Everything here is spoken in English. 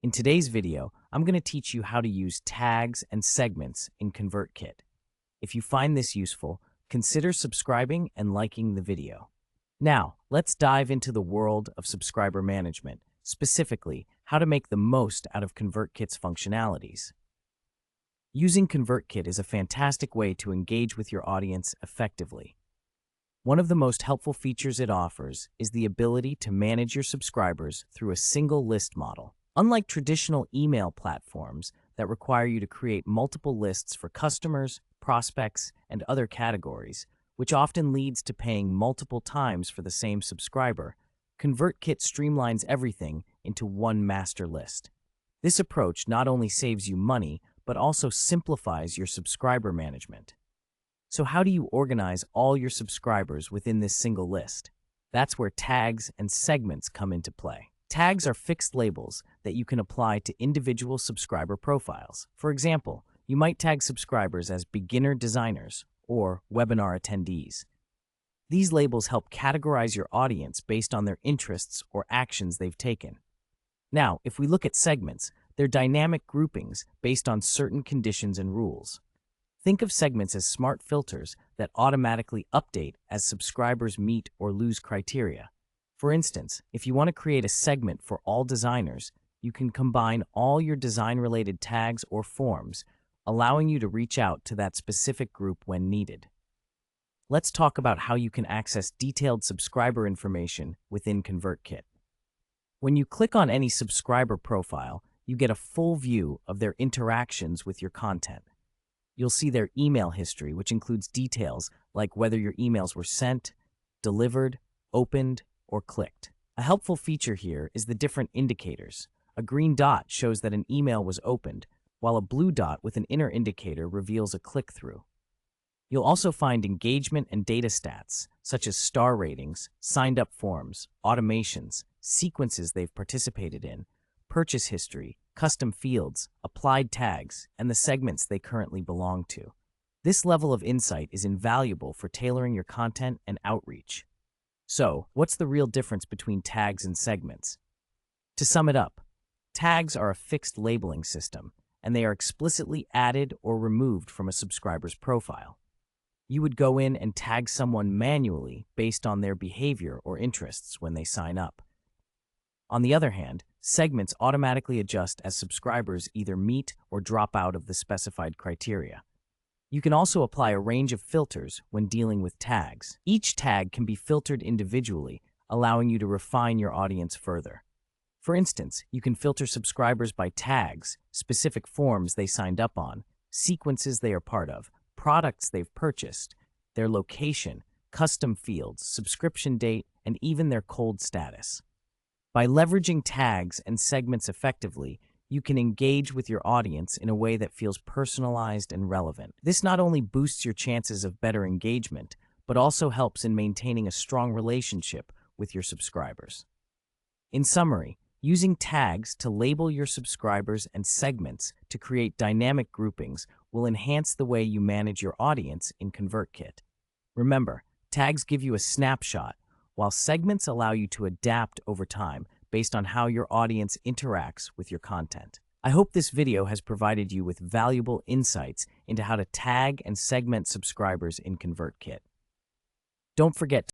In today's video, I'm going to teach you how to use tags and segments in ConvertKit. If you find this useful, consider subscribing and liking the video. Now, let's dive into the world of subscriber management, specifically how to make the most out of ConvertKit's functionalities. Using ConvertKit is a fantastic way to engage with your audience effectively. One of the most helpful features it offers is the ability to manage your subscribers through a single list model. Unlike traditional email platforms that require you to create multiple lists for customers, prospects, and other categories, which often leads to paying multiple times for the same subscriber, ConvertKit streamlines everything into one master list. This approach not only saves you money, but also simplifies your subscriber management. So how do you organize all your subscribers within this single list? That's where tags and segments come into play. Tags are fixed labels that you can apply to individual subscriber profiles. For example, you might tag subscribers as beginner designers or webinar attendees. These labels help categorize your audience based on their interests or actions they've taken. Now, if we look at segments, they're dynamic groupings based on certain conditions and rules. Think of segments as smart filters that automatically update as subscribers meet or lose criteria. For instance, if you want to create a segment for all designers, you can combine all your design-related tags or forms, allowing you to reach out to that specific group when needed. Let's talk about how you can access detailed subscriber information within ConvertKit. When you click on any subscriber profile, you get a full view of their interactions with your content. You'll see their email history, which includes details like whether your emails were sent, delivered, opened, or clicked. A helpful feature here is the different indicators. A green dot shows that an email was opened, while a blue dot with an inner indicator reveals a click-through. You'll also find engagement and data stats, such as star ratings, signed-up forms, automations, sequences they've participated in, purchase history, custom fields, applied tags, and the segments they currently belong to. This level of insight is invaluable for tailoring your content and outreach. So, what's the real difference between tags and segments? To sum it up, tags are a fixed labeling system, and they are explicitly added or removed from a subscriber's profile. You would go in and tag someone manually based on their behavior or interests when they sign up. On the other hand, segments automatically adjust as subscribers either meet or drop out of the specified criteria. You can also apply a range of filters when dealing with tags. Each tag can be filtered individually, allowing you to refine your audience further. For instance, you can filter subscribers by tags, specific forms they signed up on, sequences they are part of, products they've purchased, their location, custom fields, subscription date, and even their cold status. By leveraging tags and segments effectively, you can engage with your audience in a way that feels personalized and relevant. This not only boosts your chances of better engagement, but also helps in maintaining a strong relationship with your subscribers. In summary, using tags to label your subscribers and segments to create dynamic groupings will enhance the way you manage your audience in ConvertKit. Remember, tags give you a snapshot, while segments allow you to adapt over time based on how your audience interacts with your content. I hope this video has provided you with valuable insights into how to tag and segment subscribers in ConvertKit. Don't forget